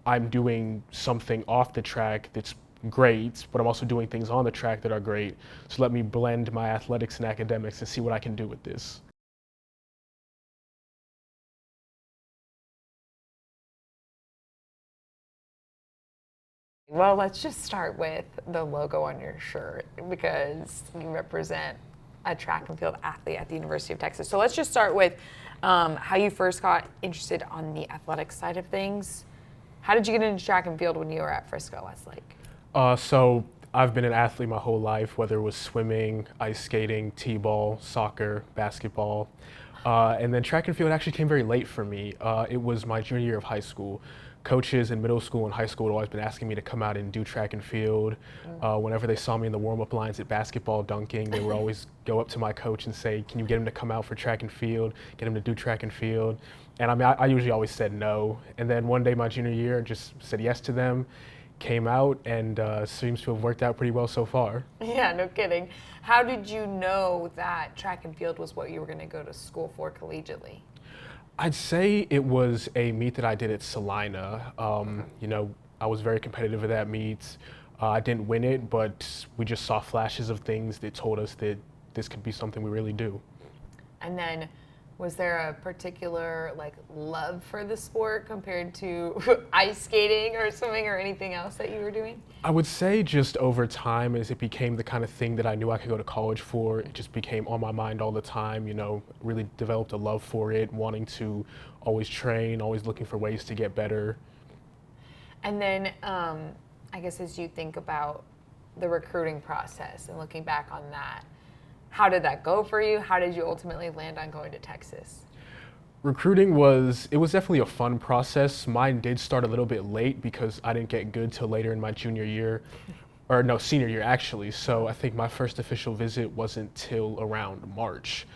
I'm doing something off the track that's great, but I'm also doing things on the track that are great. So let me blend my athletics and academics and see what I can do with this. Well, let's just start with the logo on your shirt because you represent a track and field athlete at the University of Texas. So let's just start with how you first got interested on the athletic side of things. How did you get into track and field when you were at Frisco Westlake? So I've been an athlete my whole life, whether it was swimming, ice skating, t-ball, soccer, basketball. And then track and field actually came very late for me. It was my junior year of high school. Coaches in middle school and high school had always been asking me to come out and do track and field. Whenever they saw me in the warm-up lines at basketball dunking, they would always go up to my coach and say, can you get him to come out for track and field, get him to do track and field? And I mean, I usually always said no. And then one day my junior year, just said yes to them, came out, and seems to have worked out pretty well so far. Yeah, no kidding. How did you know that track and field was what you were going to go to school for collegiately? I'd say it was a meet that I did at Salina. I was very competitive at that meet. I didn't win it, but we just saw flashes of things that told us that this could be something we really do. And then was there a particular love for the sport compared to ice skating or swimming or anything else that you were doing? I would say just over time, as it became the kind of thing that I knew I could go to college for, it just became on my mind all the time, really developed a love for it, wanting to always train, always looking for ways to get better. And then I guess as you think about the recruiting process and looking back on that, how did that go for you? How did you ultimately land on going to Texas? Recruiting was definitely a fun process. Mine did start a little bit late because I didn't get good till later in my junior year, or no, senior year actually. So I think my first official visit wasn't till around March.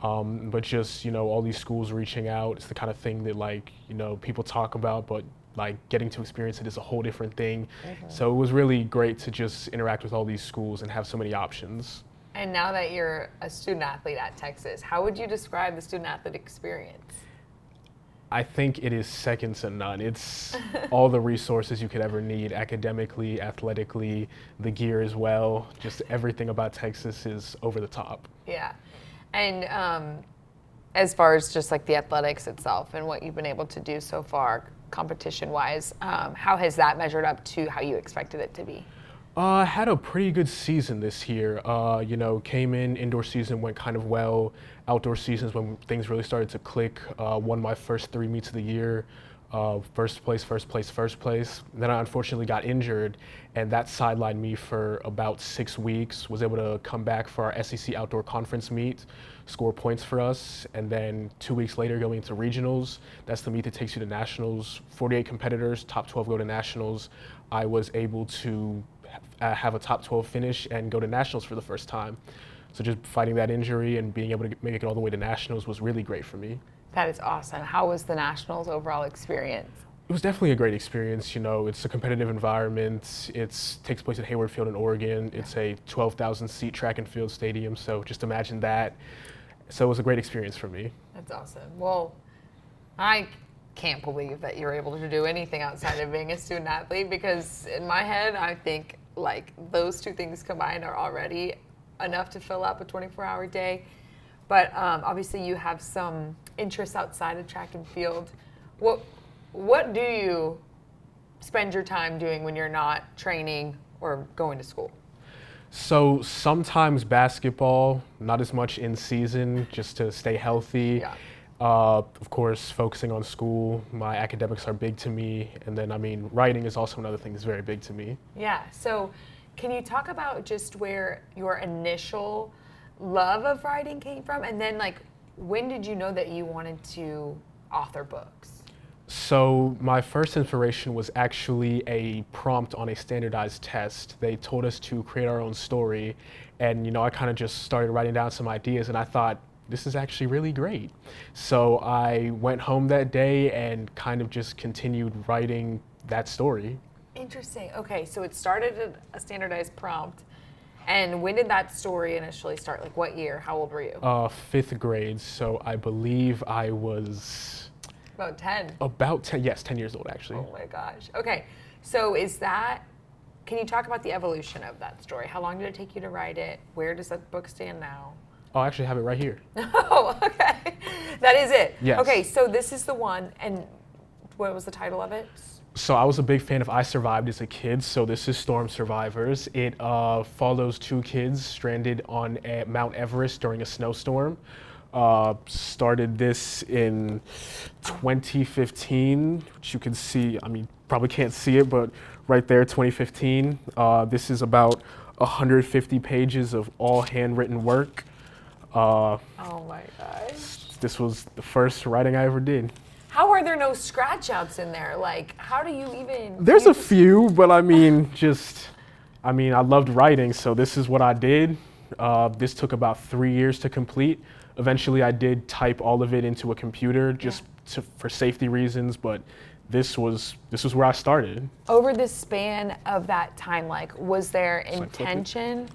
But just, all these schools reaching out, it's the kind of thing that people talk about, but getting to experience it is a whole different thing. Mm-hmm. So it was really great to just interact with all these schools and have so many options. And now that you're a student athlete at Texas, how would you describe the student athlete experience? I think it is second to none. It's all the resources you could ever need, academically, athletically, the gear as well. Just everything about Texas is over the top. Yeah. And as far as just the athletics itself and what you've been able to do so far, competition-wise, how has that measured up to how you expected it to be? Had a pretty good season this year. Came in, indoor season went kind of well. Outdoor seasons when things really started to click. Won my first 3 meets of the year. First place. Then I unfortunately got injured, and that sidelined me for about 6 weeks. Was able to come back for our SEC outdoor conference meet, score points for us, and then 2 weeks later going into regionals. That's the meet that takes you to nationals. 48 competitors, top 12 go to nationals. I was able to have a top 12 finish and go to nationals for the first time. So just fighting that injury and being able to make it all the way to nationals was really great for me. That is awesome. How was the nationals overall experience? It was definitely a great experience. It's a competitive environment. It takes place at Hayward Field in Oregon. It's a 12,000 seat track and field stadium. So just imagine that. So it was a great experience for me. That's awesome. Well, I can't believe that you're able to do anything outside of being a student athlete, because in my head, I think those two things combined are already enough to fill up a 24-hour day. But obviously you have some interests outside of track and field. What do you spend your time doing when you're not training or going to school? So sometimes basketball, not as much in season, just to stay healthy. Yeah. Of course, focusing on school. My academics are big to me. And then, writing is also another thing that's very big to me. Yeah. So can you talk about just where your initial love of writing came from? And then, when did you know that you wanted to author books? So my first inspiration was actually a prompt on a standardized test. They told us to create our own story. And, I kind of just started writing down some ideas, and I thought, this is actually really great. So I went home that day and kind of just continued writing that story. Interesting. Okay, so it started at a standardized prompt. And when did that story initially start? What year? How old were you? 5th grade. So I believe I was About 10. About 10, yes, 10 years old actually. Oh my gosh. Okay, so can you talk about the evolution of that story? How long did it take you to write it? Where does that book stand now? Oh, I actually have it right here. Oh, okay. That is it? Yes. Okay, so this is the one, and what was the title of it? So I was a big fan of I Survived as a kid, so this is Storm Survivors. It follows two kids stranded on Mount Everest during a snowstorm. Started this in 2015, which you can see, I mean, probably can't see it, but right there, 2015. This is about 150 pages of all handwritten work. Oh my gosh. This was the first writing I ever did. How are there no scratch outs in there? Like, how do you even? There's a few, but I mean, I loved writing, so this is what I did. This took about 3 years to complete. Eventually, I did type all of it into a computer for safety reasons, but this was where I started. Over the span of that time, like, was there intention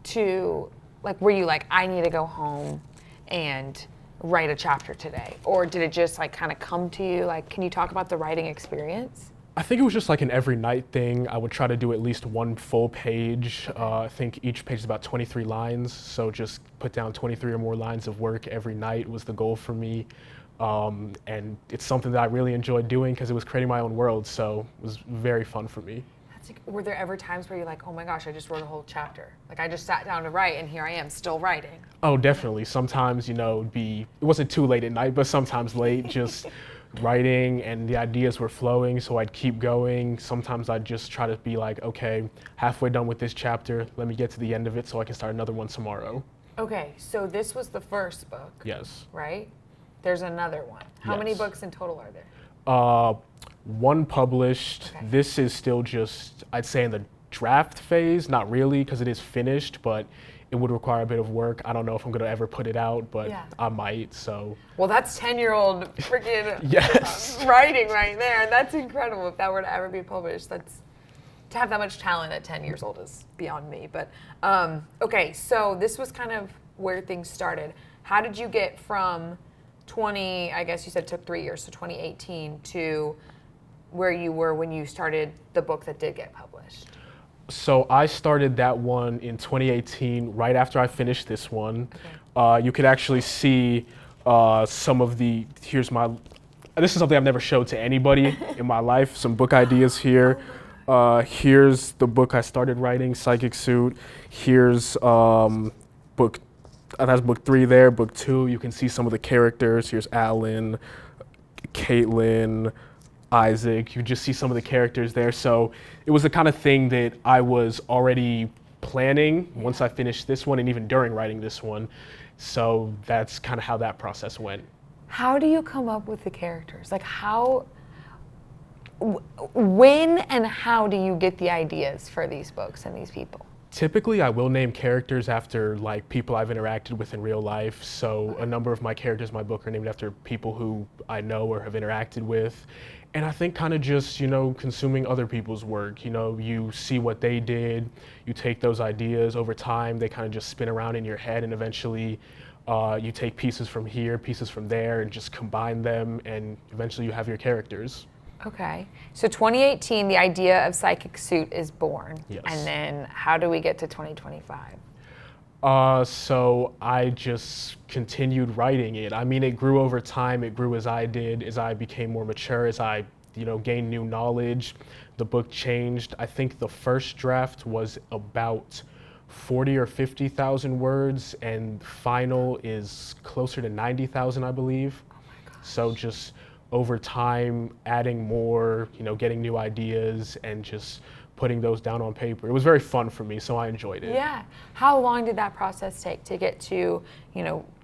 to, like, were you like, I need to go home and write a chapter today? Or did it just like kind of come to you? Like, can you talk about the writing experience? I think it was just like an every night thing. I would try to do at least one full page. I think each page is about 23 lines. So just put down 23 or more lines of work every night was the goal for me. And it's something that I really enjoyed doing because it was creating my own world. So it was very fun for me. Were there ever times where you're like, oh my gosh, I just wrote a whole chapter? Like, I just sat down to write and here I am still writing. Oh, definitely. Sometimes, it wasn't too late at night, but sometimes late, just writing and the ideas were flowing, so I'd keep going. Sometimes I'd just try to be like, okay, halfway done with this chapter, let me get to the end of it so I can start another one tomorrow. Okay, so this was the first book. Yes. Right? There's another one. How many Yes. books in total are there? One published. Okay. This is still just, I'd say, in the draft phase. Not really, because it is finished, but it would require a bit of work. I don't know if I'm going to ever put it out, but I might, so. Well, that's 10-year-old freaking Yes. writing right there. That's incredible. If that were to ever be published, to have that much talent at 10 years old is beyond me. But, okay, so this was kind of where things started. How did you get from I guess you said it took 3 years, so 2018 to where you were when you started the book that did get published? So I started that one in 2018, right after I finished this one. Okay. You could actually see some of this is something I've never showed to anybody in my life, some book ideas here. Here's the book I started writing, Psychic Suit. Here's that's book 3 there. Book 2, you can see some of the characters. Here's Alan, Caitlin, Isaac. You just see some of the characters there. So it was the kind of thing that I was already planning once I finished this one and even during writing this one. So that's kind of how that process went. How do you come up with the characters? Like when and how do you get the ideas for these books and these people? Typically, I will name characters after like people I've interacted with in real life. So a number of my characters in my book are named after people who I know or have interacted with. And I think kind of just, consuming other people's work. You see what they did, you take those ideas over time, they kind of just spin around in your head, and eventually you take pieces from here, pieces from there, and just combine them, and eventually you have your characters. Okay. So 2018, the idea of Psychic Suit is born. Yes. And then how do we get to 2025? So I just continued writing it. I mean, it grew over time. It grew as I did, as I became more mature, as I, gained new knowledge. The book changed. I think the first draft was about 40 or 50,000 words, and final is closer to 90,000, I believe. Oh my gosh. So just over time, adding more, getting new ideas and just putting those down on paper. It was very fun for me, so I enjoyed it. Yeah. How long did that process take to get to,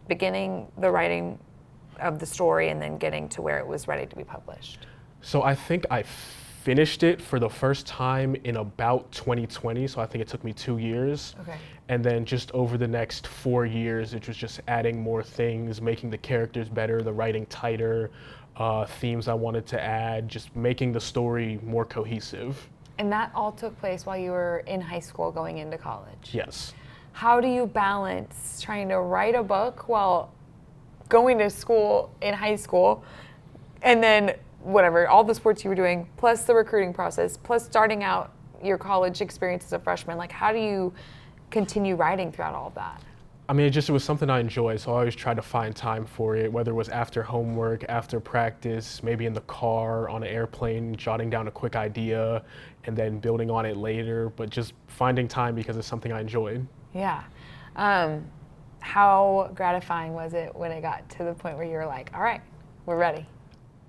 beginning the writing of the story and then getting to where it was ready to be published? So I think I finished it for the first time in about 2020, so I think it took me 2 years. Okay. And then just over the next 4 years, it was just adding more things, making the characters better, the writing tighter, themes I wanted to add, just making the story more cohesive. And that all took place while you were in high school going into college? Yes. How do you balance trying to write a book while going to school in high school, And then whatever, all the sports you were doing, plus the recruiting process, plus starting out your college experience as a freshman, like how do you continue writing throughout all of that? I mean, it was something I enjoyed, so I always tried to find time for it, whether it was after homework, after practice, maybe in the car, on an airplane, jotting down a quick idea, and then building on it later, but just finding time because it's something I enjoyed. Yeah. How gratifying was it when it got to the point where you were like, all right, we're ready?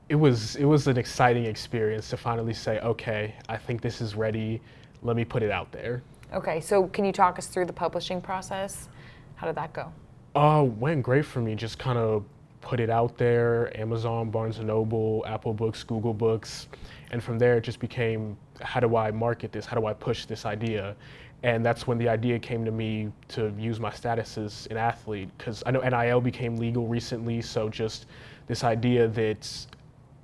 It was an exciting experience to finally say, okay, I think this is ready, let me put it out there. Okay, so can you talk us through the publishing process? How did that go? Went great for me. Just kind of put it out there, Amazon, Barnes & Noble, Apple Books, Google Books. And from there, it just became, how do I market this? How do I push this idea? And that's when the idea came to me to use my status as an athlete, because I know NIL became legal recently, so just this idea that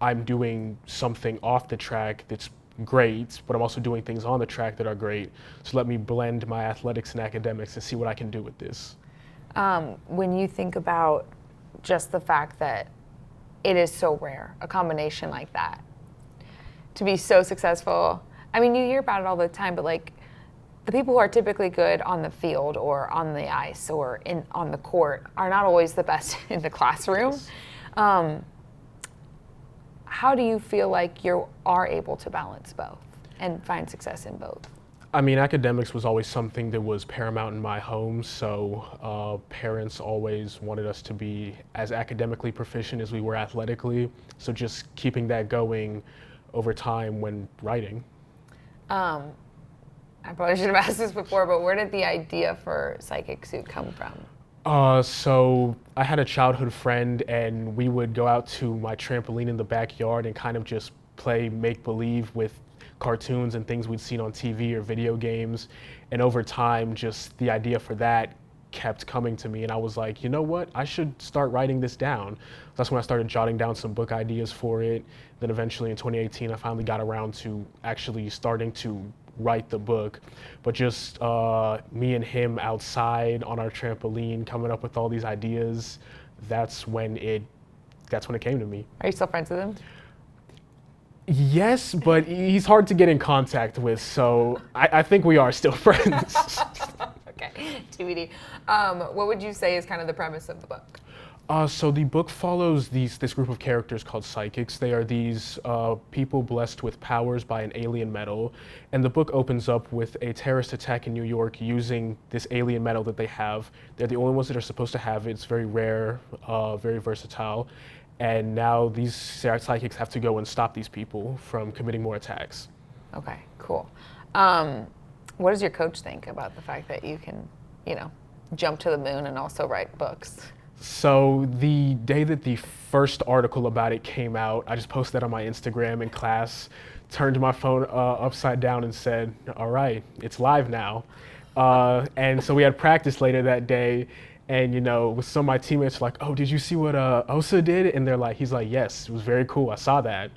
I'm doing something off the track that's great, but I'm also doing things on the track that are great. So let me blend my athletics and academics and see what I can do with this. When you think about just the fact that it is so rare, a combination like that, to be so successful, I mean, you hear about it all the time, but like the people who are typically good on the field or on the ice or on the court are not always the best in the classroom. Yes. How do you feel like you are able to balance both and find success in both? I mean, academics was always something that was paramount in my home, so parents always wanted us to be as academically proficient as we were athletically, so just keeping that going over time when writing. I probably should have asked this before, but where did the idea for Psychic Suit come from? So I had a childhood friend, and we would go out to my trampoline in the backyard and kind of just play make-believe with cartoons and things we'd seen on TV or video games. And over time, just the idea for that kept coming to me, and I was like, you know what, I should start writing this down. That's when I started jotting down some book ideas for it. Then eventually in 2018, I finally got around to actually starting to write the book. But just me and him outside on our trampoline coming up with all these ideas, that's when it came to me. Are you still friends with him? Yes, but he's hard to get in contact with, so I think we are still friends. Okay, TBD. What would you say is kind of the premise of the book? So the book follows this group of characters called psychics. They are these people blessed with powers by an alien metal, and the book opens up with a terrorist attack in New York using this alien metal that they have. They're the only ones that are supposed to have it. It's very rare, very versatile, and now these psychics have to go and stop these people from committing more attacks. Okay, cool. What does your coach think about the fact that you can, jump to the moon and also write books? So the day that the first article about it came out, I just posted that on my Instagram in class, turned my phone upside down and said, all right, it's live now. And so we had practice later that day, and with some of my teammates were like, oh, did you see what Osa did? And he's like, yes, it was very cool, I saw that.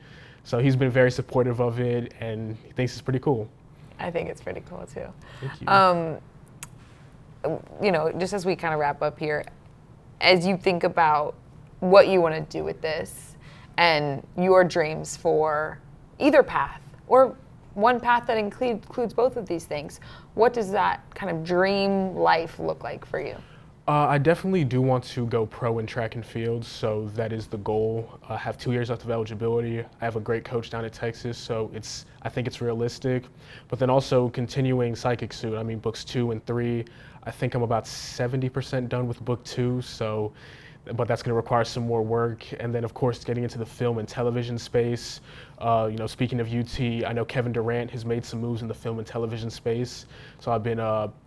So he's been very supportive of it, and he thinks it's pretty cool. I think it's pretty cool too. Thank you. Just as we kind of wrap up here, as you think about what you want to do with this and your dreams for either path or one path that includes both of these things, what does that kind of dream life look like for you? I definitely do want to go pro in track and field, so that is the goal. I have 2 years left of eligibility. I have a great coach down at Texas, so I think it's realistic. But then also continuing Psychic Suit. I mean, books 2 and 3, I think I'm about 70% done with book 2, but that's going to require some more work. And then, of course, getting into the film and television space. Speaking of UT, I know Kevin Durant has made some moves in the film and television space. So I've been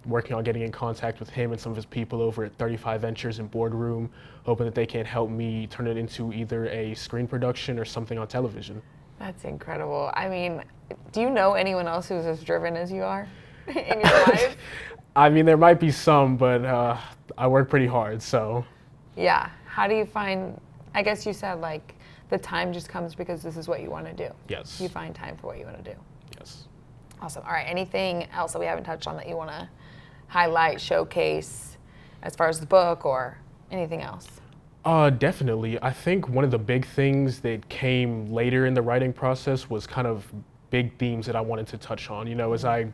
working on getting in contact with him and some of his people over at 35 Ventures and Boardroom, hoping that they can help me turn it into either a screen production or something on television. That's incredible. I mean, do you know anyone else who's as driven as you are in your life? I mean, there might be some, but I work pretty hard, so. Yeah. How do you find, I guess you said the time just comes because this is what you want to do. Yes. You find time for what you want to do. Yes. Awesome. All right. Anything else that we haven't touched on that you want to highlight, showcase as far as the book or anything else? Definitely. I think one of the big things that came later in the writing process was kind of big themes that I wanted to touch on. As I,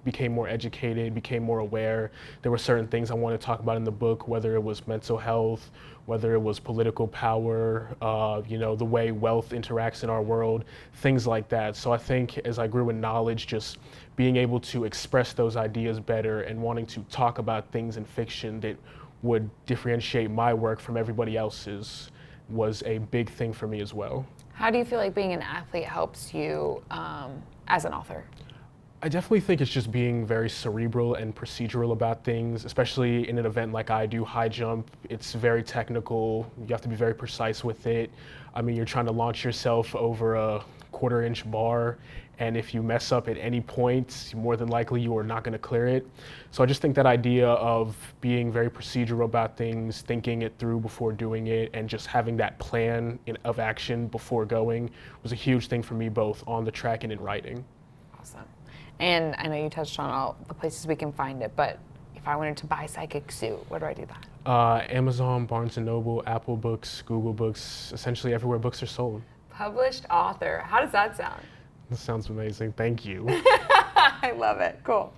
became more educated, became more aware, there were certain things I wanted to talk about in the book, whether it was mental health, whether it was political power, the way wealth interacts in our world, things like that. So I think as I grew in knowledge, just being able to express those ideas better and wanting to talk about things in fiction that would differentiate my work from everybody else's was a big thing for me as well. How do you feel like being an athlete helps you as an author? I definitely think it's just being very cerebral and procedural about things, especially in an event like I do, high jump. It's very technical. You have to be very precise with it. I mean, you're trying to launch yourself over a quarter-inch bar, and if you mess up at any point, more than likely you are not going to clear it. So I just think that idea of being very procedural about things, thinking it through before doing it, and just having that plan of action before going was a huge thing for me, both on the track and in writing. Awesome. And I know you touched on all the places we can find it, but if I wanted to buy Psychic Suit, where do I do that? Amazon, Barnes & Noble, Apple Books, Google Books, essentially everywhere books are sold. Published author. How does that sound? That sounds amazing. Thank you. I love it. Cool.